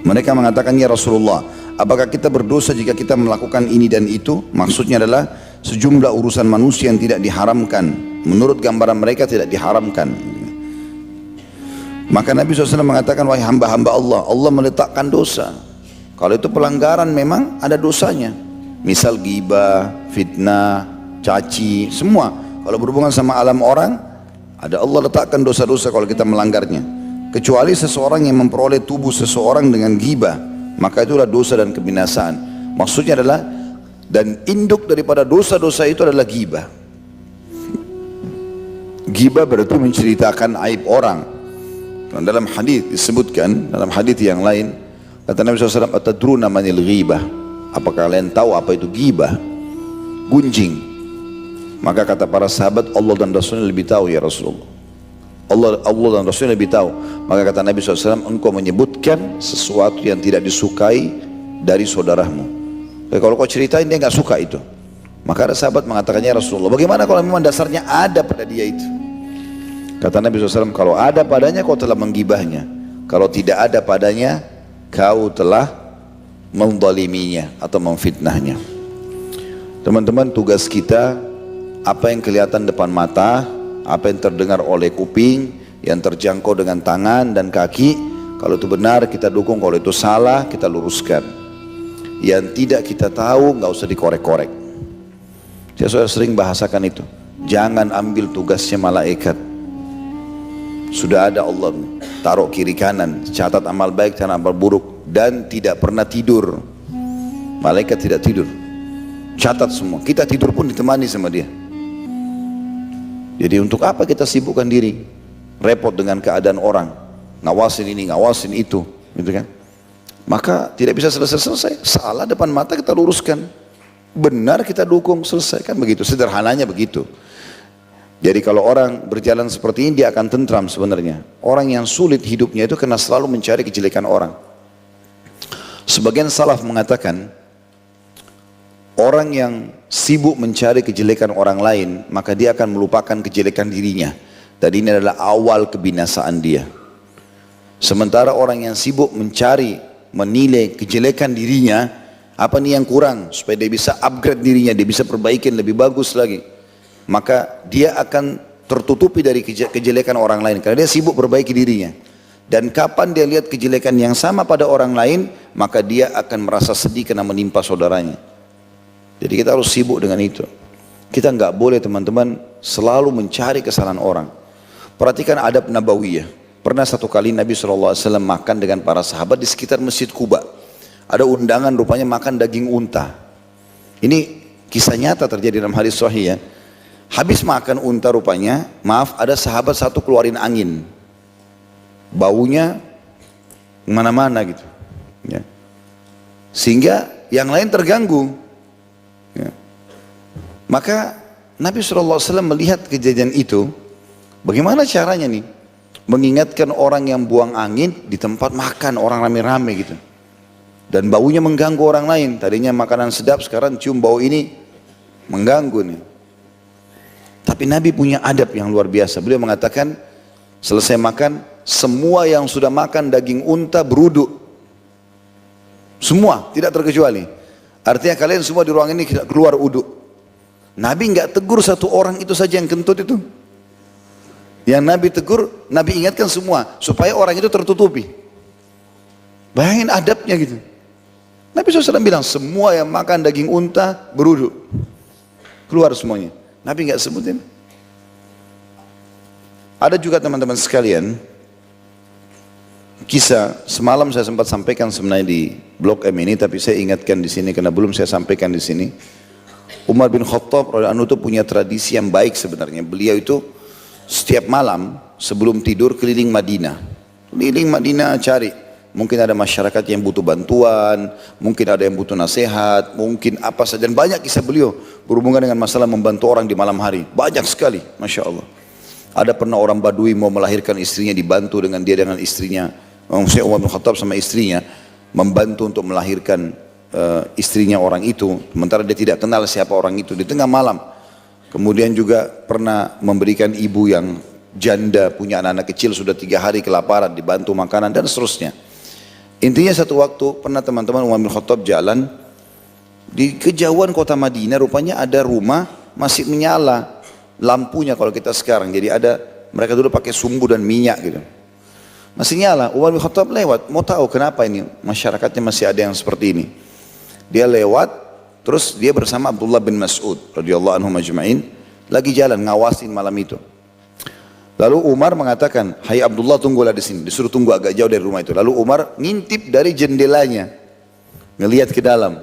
Mereka mengatakan, ya Rasulullah, apakah kita berdosa jika kita melakukan ini dan itu? Maksudnya adalah sejumlah urusan manusia yang tidak diharamkan. Menurut gambaran mereka tidak diharamkan. Maka Nabi SAW mengatakan, wahai hamba-hamba Allah, Allah meletakkan dosa. Kalau itu pelanggaran memang ada dosanya. Misal ghibah, fitnah, caci, semua. Kalau berhubungan sama alam orang, ada Allah letakkan dosa-dosa kalau kita melanggarnya. Kecuali seseorang yang memperoleh tubuh seseorang dengan ghibah, maka itulah dosa dan kebinasaan. Maksudnya adalah, dan induk daripada dosa-dosa itu adalah ghibah. Ghibah berarti menceritakan aib orang. Dan dalam hadis disebutkan, dalam hadis yang lain, kata Nabi SAW, atadruna manil ghibah? Apakah kalian tahu apa itu ghibah? Gunjing. Maka kata para sahabat, Allah dan Rasulnya lebih tahu ya Rasulullah. Allah dan Rasulnya lebih tahu. Maka kata Nabi SAW, engkau menyebutkan sesuatu yang tidak disukai dari saudaramu. Jadi kalau kau ceritain dia nggak suka itu. Maka ada sahabat mengatakannya, Rasulullah, bagaimana kalau memang dasarnya ada pada dia itu? Kata Nabi SAW, kalau ada padanya kau telah menggibahnya. Kalau tidak ada padanya, kau telah menzaliminya atau memfitnahnya. Teman-teman, tugas kita, apa yang kelihatan depan mata, apa yang terdengar oleh kuping, yang terjangkau dengan tangan dan kaki, kalau itu benar kita dukung, kalau itu salah kita luruskan. Yang tidak kita tahu nggak usah dikorek-korek. Saya sudah sering bahasakan itu. Jangan ambil tugasnya malaikat. Sudah ada Allah taruh kiri kanan, catat amal baik dan amal buruk, dan tidak pernah tidur. Malaikat tidak tidur, catat semua. Kita tidur pun ditemani sama dia. Jadi untuk apa kita sibukkan diri, repot dengan keadaan orang, ngawasin ini, ngawasin itu, gitu kan? Maka tidak bisa selesai-selesai. Salah depan mata kita luruskan, benar kita dukung, selesai, kan begitu. Sederhananya begitu. Jadi kalau orang berjalan seperti ini, dia akan tentram sebenarnya. Orang yang sulit hidupnya itu karena selalu mencari kejelekan orang. Sebagian salaf mengatakan, orang yang sibuk mencari kejelekan orang lain, maka dia akan melupakan kejelekan dirinya. Dan ini adalah awal kebinasaan dia. Sementara orang yang sibuk mencari, menilai kejelekan dirinya, apa nih yang kurang, supaya dia bisa upgrade dirinya, dia bisa perbaikin lebih bagus lagi, maka dia akan tertutupi dari kejelekan orang lain, karena dia sibuk perbaiki dirinya. Dan kapan dia lihat kejelekan yang sama pada orang lain, maka dia akan merasa sedih karena menimpa saudaranya. Jadi kita harus sibuk dengan itu. Kita nggak boleh teman-teman selalu mencari kesalahan orang. Perhatikan adab nabawiyah. Pernah satu kali Nabi SAW makan dengan para sahabat di sekitar Masjid Quba. Ada undangan rupanya makan daging unta. Ini kisah nyata terjadi dalam hadis sahih ya. Habis makan unta rupanya, maaf, ada sahabat satu keluarin angin. Baunya mana-mana gitu. Ya. Sehingga yang lain terganggu. Ya. Maka Nabi SAW melihat kejadian itu, bagaimana caranya nih? Mengingatkan orang yang buang angin di tempat makan, orang rame-rame gitu. Dan baunya mengganggu orang lain. Tadinya makanan sedap, sekarang cium bau ini mengganggu nih. Tapi Nabi punya adab yang luar biasa. Beliau mengatakan, selesai makan, semua yang sudah makan daging unta beruduk. Semua, tidak terkecuali. Artinya kalian semua di ruang ini keluar uduk. Nabi nggak tegur satu orang itu saja yang kentut itu. Yang Nabi tegur, Nabi ingatkan semua, supaya orang itu tertutupi. Bayangin adabnya gitu. Nabi SAW bilang, semua yang makan daging unta beruduk. Keluar semuanya. Nabi nggak sebutin. Ada juga teman-teman sekalian, kisah semalam saya sempat sampaikan sebenarnya di blog M ini, tapi saya ingatkan di sini karena belum saya sampaikan di sini. Umar bin Khattab radhiyallahu anhu itu punya tradisi yang baik sebenarnya. Beliau itu setiap malam sebelum tidur keliling Madinah. Keliling Madinah cari. Mungkin ada masyarakat yang butuh bantuan, mungkin ada yang butuh nasihat, mungkin apa saja. Dan banyak kisah beliau berhubungan dengan masalah membantu orang di malam hari. Banyak sekali, Masya Allah. Ada pernah orang Badui mau melahirkan istrinya, dibantu dengan dia dengan istrinya. Maksudnya Umar bin Khattab sama istrinya membantu untuk melahirkan istrinya orang itu. Sementara dia tidak kenal siapa orang itu di tengah malam. Kemudian juga pernah memberikan ibu yang janda punya anak-anak kecil sudah 3 hari kelaparan, dibantu makanan dan seterusnya. Intinya satu waktu pernah teman-teman Umar bin Khattab jalan di kejauhan kota Madinah, rupanya ada rumah masih menyala lampunya kalau kita sekarang. Jadi ada, mereka dulu pakai sumbu dan minyak gitu. Masih nyala. Umar bin Khattab lewat, mau tahu kenapa ini masyarakatnya masih ada yang seperti ini. Dia lewat, terus dia bersama Abdullah bin Mas'ud radhiyallahu anhu majma'in lagi jalan ngawasin malam itu. Lalu Umar mengatakan, "Hai Abdullah, tunggulah di sini." Disuruh tunggu agak jauh dari rumah itu. Lalu Umar ngintip dari jendelanya, ngelihat ke dalam.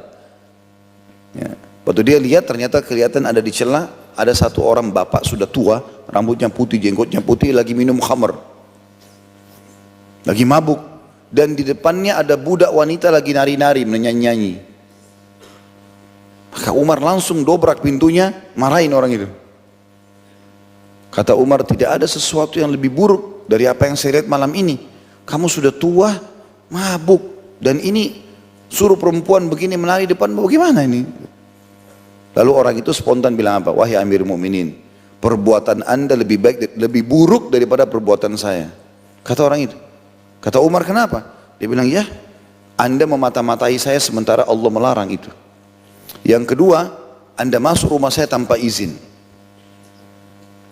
Ya. Waktu dia lihat, ternyata kelihatan ada di celah ada satu orang bapak sudah tua, rambutnya putih, jenggotnya putih, lagi minum khamr, lagi mabuk, dan di depannya ada budak wanita lagi nari-nari, menyanyi-nyanyi. Maka Umar langsung dobrak pintunya, marahin orang itu. Kata Umar, tidak ada sesuatu yang lebih buruk dari apa yang saya lihat malam ini. Kamu sudah tua, mabuk, dan ini suruh perempuan begini menari depan, bagaimana ini? Lalu orang itu spontan bilang apa? Wahai Amir Mu'minin, perbuatan anda lebih baik, lebih buruk daripada perbuatan saya. Kata orang itu. Kata Umar, kenapa? Dia bilang, ya, anda memata-matai saya sementara Allah melarang itu. Yang kedua, anda masuk rumah saya tanpa izin.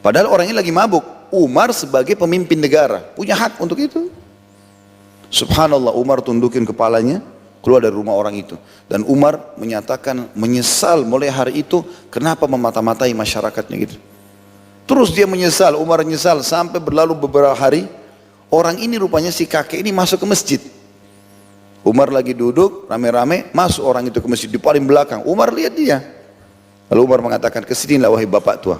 Padahal orang ini lagi mabuk. Umar sebagai pemimpin negara punya hak untuk itu. Subhanallah, Umar tundukin kepalanya, keluar dari rumah orang itu. Dan Umar menyatakan menyesal mulai hari itu kenapa memata-matai masyarakatnya gitu. Terus dia menyesal, Umar menyesal sampai berlalu beberapa hari. Orang ini rupanya si kakek ini masuk ke masjid. Umar lagi duduk rame-rame, masuk orang itu ke masjid di paling belakang. Umar lihat dia. Lalu Umar mengatakan, kesinilah wahai bapak tua.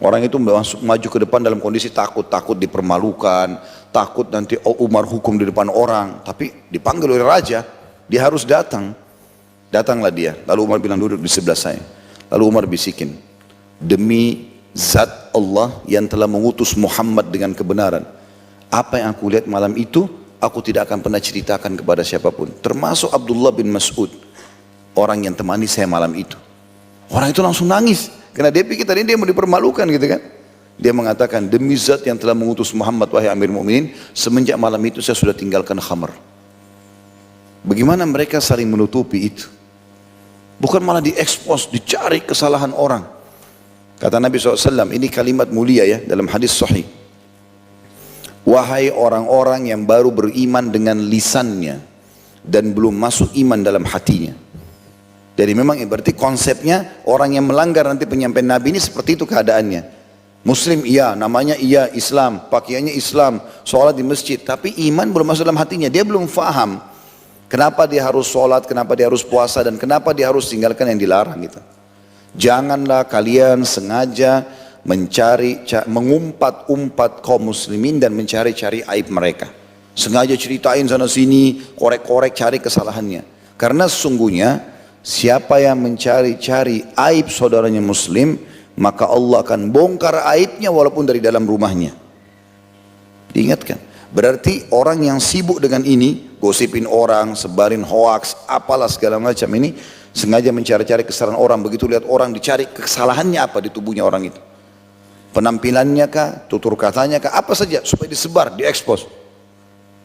Orang itu maju ke depan dalam kondisi takut dipermalukan, takut nanti Umar hukum di depan orang. Tapi dipanggil oleh raja, dia harus datang. Datanglah dia. Lalu Umar bilang, duduk di sebelah saya. Lalu Umar bisikin, demi zat Allah yang telah mengutus Muhammad dengan kebenaran, apa yang aku lihat malam itu, aku tidak akan pernah ceritakan kepada siapapun, termasuk Abdullah bin Mas'ud, orang yang temani saya malam itu. Orang itu langsung nangis, karena dia pikir tadi dia mau dipermalukan gitu kan. Dia mengatakan, demi zat yang telah mengutus Muhammad, wahai Amir Mu'minin, semenjak malam itu saya sudah tinggalkan khamr. Bagaimana mereka saling menutupi itu? Bukan malah diekspos, dicari kesalahan orang. Kata Nabi SAW, ini kalimat mulia ya, dalam hadis sahih. Wahai orang-orang yang baru beriman dengan lisannya dan belum masuk iman dalam hatinya. Jadi memang berarti konsepnya orang yang melanggar nanti penyampaian Nabi ini seperti itu keadaannya. Muslim iya, namanya iya Islam, pakaiannya Islam, sholat di masjid, tapi iman belum masuk dalam hatinya. Dia belum faham kenapa dia harus sholat, kenapa dia harus puasa, dan kenapa dia harus tinggalkan yang dilarang gitu. Janganlah kalian sengaja mencari, mengumpat-umpat kaum muslimin dan mencari-cari aib mereka. Sengaja ceritain sana sini, korek-korek cari kesalahannya. Karena sesungguhnya siapa yang mencari-cari aib saudaranya muslim, maka Allah akan bongkar aibnya walaupun dari dalam rumahnya. Diingatkan. Berarti orang yang sibuk dengan ini, gosipin orang, sebarin hoaks, apalah segala macam ini, sengaja mencari-cari kesalahan orang. Begitu lihat orang, dicari kesalahannya apa di tubuhnya orang itu. Penampilannya kah, tutur katanya kah, apa saja supaya disebar, diekspos.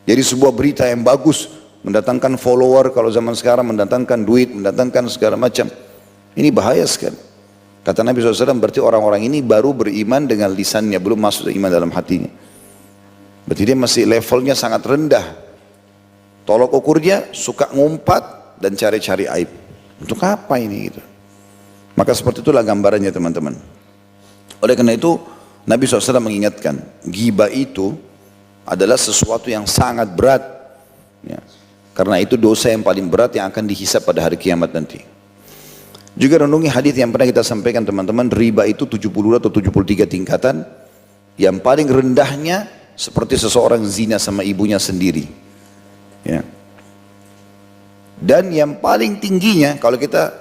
Jadi sebuah berita yang bagus, mendatangkan follower, kalau zaman sekarang mendatangkan duit, mendatangkan segala macam. Ini bahaya sekali. Kata Nabi SAW, berarti orang-orang ini baru beriman dengan lisannya, belum masuk iman dalam hatinya. Berarti dia masih levelnya sangat rendah. Tolok ukurnya suka ngumpat dan cari-cari aib. Untuk apa ini gitu? Maka seperti itulah gambarannya teman-teman. Oleh karena itu Nabi SAW mengingatkan, ghibah itu adalah sesuatu yang sangat berat ya. Karena itu dosa yang paling berat yang akan dihisab pada hari kiamat nanti. Juga renungi hadis yang pernah kita sampaikan teman-teman, riba itu 70 atau 73 tingkatan. Yang paling rendahnya seperti seseorang zina sama ibunya sendiri ya. Dan yang paling tingginya kalau kita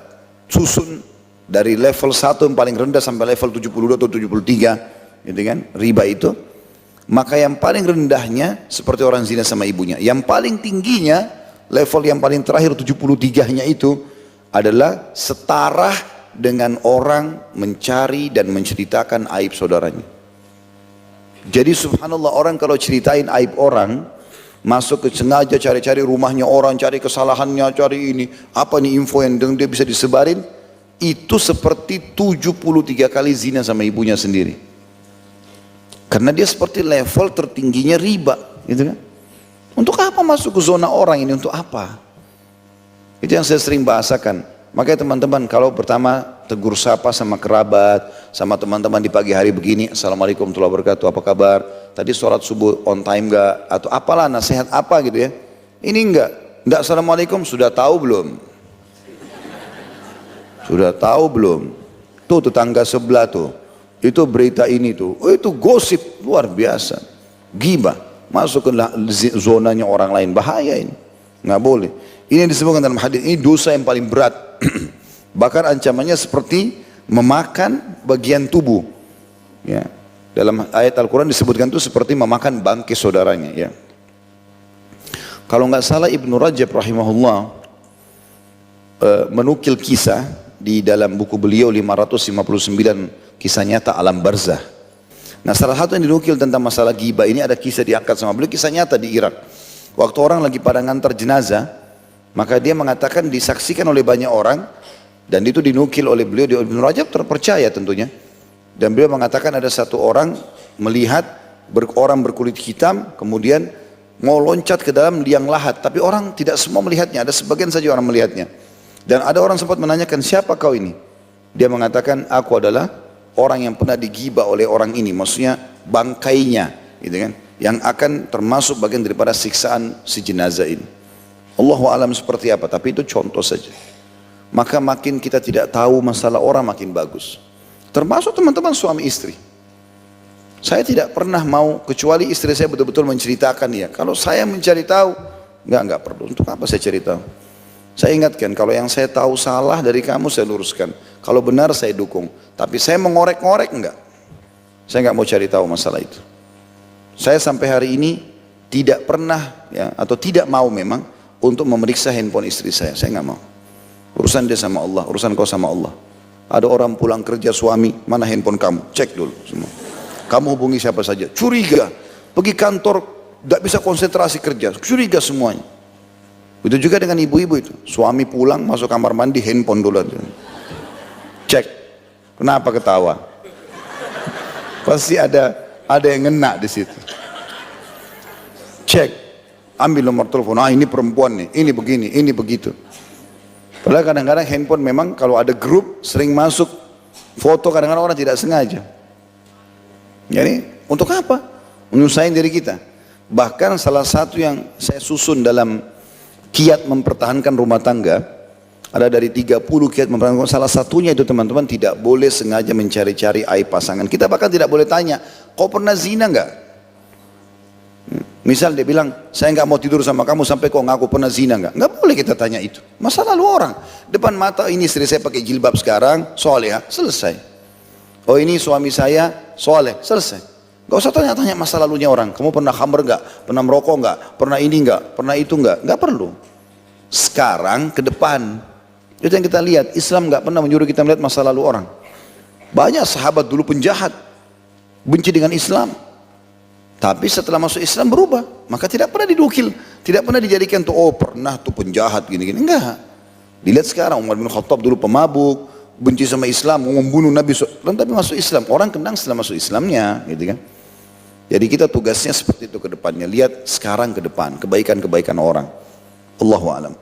susun dari level 1 yang paling rendah sampai level 72 atau 73 gitu kan, riba itu, maka yang paling rendahnya seperti orang zina sama ibunya. Yang paling tingginya, level yang paling terakhir 73-nya itu adalah setara dengan orang mencari dan menceritakan aib saudaranya. Jadi subhanallah, orang kalau ceritain aib orang, masuk ke sengaja cari-cari rumahnya orang, cari kesalahannya, cari ini, apa nih info yang dia bisa disebarin, itu seperti 73 kali zina sama ibunya sendiri. Karena dia seperti level tertingginya riba, gitu kan? Untuk apa masuk ke zona orang ini? Untuk apa? Itu yang saya sering bahasakan. Makanya teman-teman, kalau pertama tegur sapa sama kerabat, sama teman-teman di pagi hari begini, Assalamualaikum warahmatullahi wabarakatuh, apa kabar? Tadi sholat subuh on time gak? Atau apalah nasihat apa gitu ya. Ini enggak Assalamualaikum, sudah tahu belum? Sudah tahu belum? Tuh tetangga sebelah tuh, itu berita ini tuh, oh itu gosip luar biasa, ghibah, masuk ke zonanya orang lain, bahaya ini, nggak boleh. Ini yang disebutkan dalam hadis, ini dosa yang paling berat, bahkan ancamannya seperti memakan bagian tubuh. Ya, dalam ayat Al-Quran disebutkan itu seperti memakan bangkai saudaranya. Ya, kalau nggak salah Ibnu Rajab rahimahullah menukil kisah di dalam buku beliau 559 kisah nyata alam barzah. Nah, salah satu yang dinukil tentang masalah ghibah ini ada kisah diangkat sama beliau, kisah nyata di Irak. Waktu orang lagi pada ngantar jenazah, maka dia mengatakan disaksikan oleh banyak orang, dan itu dinukil oleh beliau. Ibnu Rajab terpercaya tentunya, dan beliau mengatakan ada satu orang melihat orang berkulit hitam kemudian mau loncat ke dalam liang lahat, tapi orang tidak semua melihatnya, ada sebagian saja orang melihatnya. Dan ada orang sempat menanyakan, siapa kau ini? Dia mengatakan, aku adalah orang yang pernah digibah oleh orang ini, maksudnya bangkainya, gitu kan, yang akan termasuk bagian daripada siksaan si jenazah ini. Allahu a'lam seperti apa, tapi itu contoh saja. Maka makin kita tidak tahu masalah orang makin bagus. Termasuk teman-teman suami istri. Saya tidak pernah mau, kecuali istri saya betul-betul menceritakan ya. Kalau saya mencari tahu, enggak perlu. Untuk apa saya cari tahu? Saya ingatkan, kalau yang saya tahu salah dari kamu saya luruskan. Kalau benar saya dukung. Tapi saya mengorek-ngorek enggak. Saya enggak mau cari tahu masalah itu. Saya sampai hari ini tidak pernah ya, atau tidak mau memang untuk memeriksa handphone istri saya. Saya enggak mau. Urusan dia sama Allah, urusan kau sama Allah. Ada orang pulang kerja suami, mana handphone kamu? Cek dulu semua. Kamu hubungi siapa saja. Curiga. Pergi kantor, tidak bisa konsentrasi kerja. Curiga semuanya. Begitu juga dengan ibu-ibu itu. Suami pulang, masuk kamar mandi, handphone dulu. Cek. Kenapa ketawa? Pasti ada yang ngena di situ. Cek. Ambil nomor telepon. Ah, ini perempuan nih. Ini begini, ini begitu. Padahal kadang-kadang handphone memang kalau ada grup sering masuk foto, kadang-kadang orang tidak sengaja. Jadi untuk apa? Menyusahin diri kita. Bahkan salah satu yang saya susun dalam kiat mempertahankan rumah tangga, ada dari 30 kiat mempertahankan, salah satunya itu teman-teman tidak boleh sengaja mencari-cari aib pasangan. Kita bahkan tidak boleh tanya, kau pernah zina enggak? Misal dia bilang, saya enggak mau tidur sama kamu sampai kau ngaku pernah zina enggak? Enggak boleh kita tanya itu. Masa lalu orang, depan mata ini istri saya pakai jilbab sekarang, soleh, selesai. Oh ini suami saya, soleh, selesai. Gak usah tanya-tanya masa lalunya orang. Kamu pernah khamr enggak? Pernah merokok enggak? Pernah ini enggak? Pernah itu enggak? Enggak perlu. Sekarang ke depan. Itu yang kita lihat. Islam enggak pernah menyuruh kita melihat masa lalu orang. Banyak sahabat dulu penjahat. Benci dengan Islam. Tapi setelah masuk Islam berubah. Maka tidak pernah didukil. Tidak pernah dijadikan tuh, oh pernah tuh penjahat gini-gini. Enggak. Dilihat sekarang Umar bin Khattab dulu pemabuk. Benci sama Islam. Membunuh Nabi. Tapi masuk Islam. Orang kenang setelah masuk Islamnya. Gitu kan. Jadi kita tugasnya seperti itu ke depannya. Lihat sekarang ke depan, kebaikan-kebaikan orang. Allahu a'lam.